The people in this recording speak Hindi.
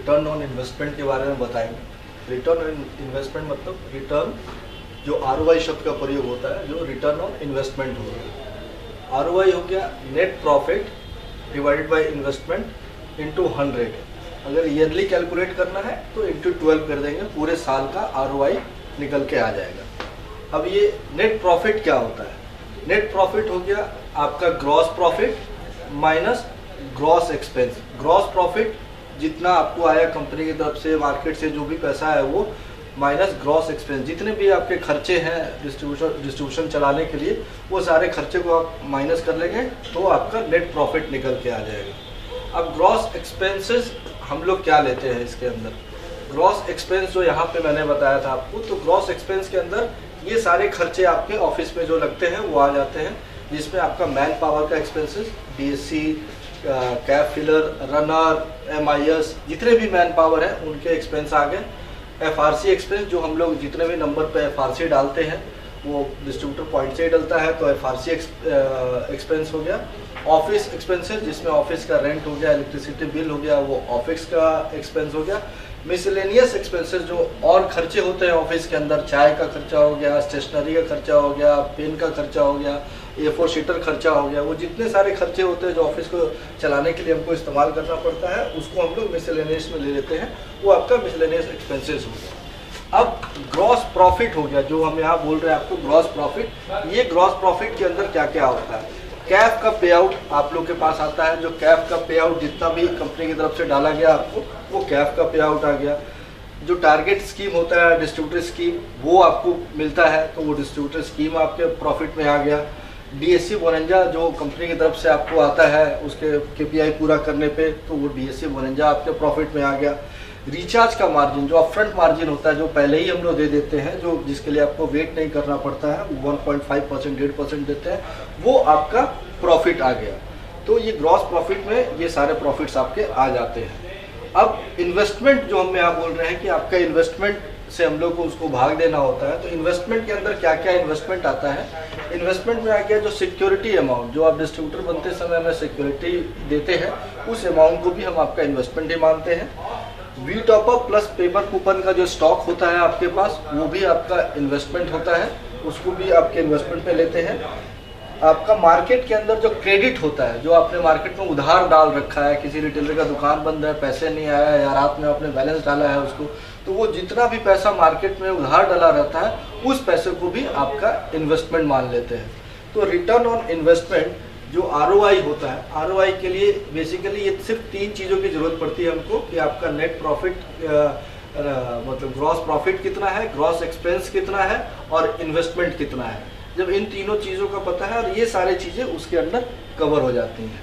रिटर्न ऑन इन्वेस्टमेंट के बारे में बताएंगे। रिटर्न ऑन इन्वेस्टमेंट मतलब रिटर्न जो ROI शब्द का प्रयोग होता है, जो रिटर्न ऑन इन्वेस्टमेंट हो गया। ROI हो गया net profit divided by investment into 100। अगर ईयरली कैलकुलेट करना है तो इंटू 12 कर देंगे, पूरे साल का ROI निकल के आ जाएगा। अब ये नेट प्रॉफिट क्या होता है? नेट प्रॉफिट हो गया आपका gross profit minus gross expense. Gross profit जितना आपको आया कंपनी की तरफ से, मार्केट से जो भी पैसा है वो, माइनस ग्रॉस एक्सपेंस, जितने भी आपके खर्चे हैं डिस्ट्रीब्यूशन चलाने के लिए, वो सारे खर्चे को आप माइनस कर लेंगे तो आपका नेट प्रॉफिट निकल के आ जाएगा। अब ग्रॉस एक्सपेंसेस हम लोग क्या लेते हैं इसके अंदर? ग्रॉस एक्सपेंस जो यहाँ पे मैंने बताया था आपको, तो ग्रॉस एक्सपेंस के अंदर ये सारे खर्चे आपके ऑफिस में जो लगते हैं वो आ जाते हैं, जिसमें आपका मैन पावर का expenses, DSC, cab filler, runner, MIS, जितने भी मैन पावर है उनके एक्सपेंस आ गए। FRC एक्सपेंस, जो हम लोग जितने भी नंबर पे FRC डालते हैं वो डिस्ट्रीब्यूटर पॉइंट से ही डलता है, तो FRC एक्सपेंस हो गया। ऑफिस एक्सपेंसेस, जिसमें ऑफिस का रेंट हो गया, इलेक्ट्रिसिटी बिल हो गया, वो ऑफिस का एक्सपेंस हो गया। मिसलेनियस एक्सपेंसेस, जो और खर्चे होते हैं ऑफिस के अंदर, चाय का खर्चा हो गया, स्टेशनरी का खर्चा हो गया, पेन का खर्चा हो गया, A4 शीटर खर्चा हो गया, वो जितने सारे खर्चे होते हैं जो ऑफिस को चलाने के लिए हमको इस्तेमाल करना पड़ता है, उसको हम लोग मिसलेनियस में ले लेते हैं, वो आपका मिसलेनियस एक्सपेंसेस हो गया। अब ग्रॉस प्रॉफिट हो गया, जो हम यहाँ बोल रहे हैं आपको ग्रॉस प्रॉफिट। ये ग्रॉस प्रॉफिट के अंदर क्या क्या होता है? कैफ का पे आउट आप लोग के पास आता है, जो कैफ का पे आउट जितना भी कंपनी की तरफ से डाला गया आपको, वो कैफ का पे आउट आ गया। जो टारगेट स्कीम होता है, डिस्ट्रीब्यूटर स्कीम, वो आपको मिलता है, तो वो डिस्ट्रीब्यूटर स्कीम आपके प्रॉफिट में आ गया। DSC बोनंजा जो कंपनी की तरफ से आपको आता है उसके KPI पूरा करने पे, तो वो DSC बोनंजा आपके प्रॉफिट में आ गया। रिचार्ज का मार्जिन, जो अपफ्रंट मार्जिन होता है, जो पहले ही हम लोग दे देते हैं, जो जिसके लिए आपको वेट नहीं करना पड़ता है, 1.5%, 1.5% देते हैं, वो आपका प्रॉफिट आ गया। तो ये ग्रॉस प्रॉफिट में ये सारे प्रॉफिट्स आपके आ जाते हैं। अब इन्वेस्टमेंट जो हम यहाँ बोल रहे हैं कि आपका इन्वेस्टमेंट से हम लोग को उसको भाग देना होता है, तो इन्वेस्टमेंट के अंदर क्या क्या इन्वेस्टमेंट आता है? इन्वेस्टमेंट में आ गया जो सिक्योरिटी अमाउंट, जो आप डिस्ट्रीब्यूटर बनते समय में सिक्योरिटी देते हैं, उस अमाउंट को भी हम आपका इन्वेस्टमेंट ही मानते हैं। We top up plus paper coupon का जो स्टॉक होता है आपके पास, वो भी आपका इन्वेस्टमेंट होता है, उसको भी आपके इन्वेस्टमेंट पे लेते हैं। आपका मार्केट के अंदर जो क्रेडिट होता है, जो आपने मार्केट में उधार डाल रखा है, किसी रिटेलर का दुकान बंद है, पैसे नहीं आया है, या रात में आपने बैलेंस डाला है उसको, तो वो जितना भी पैसा मार्केट में उधार डाला रहता है, उस पैसे को भी आपका इन्वेस्टमेंट मान लेते हैं। तो रिटर्न ऑन इन्वेस्टमेंट जो ROI होता है, ROI के लिए बेसिकली ये सिर्फ 3 चीज़ों की जरूरत पड़ती है हमको, कि आपका नेट प्रॉफिट मतलब ग्रॉस प्रॉफिट कितना है, ग्रॉस एक्सपेंस कितना है, और इन्वेस्टमेंट कितना है। जब इन तीनों चीज़ों का पता है और ये सारी चीज़ें उसके अंदर कवर हो जाती हैं।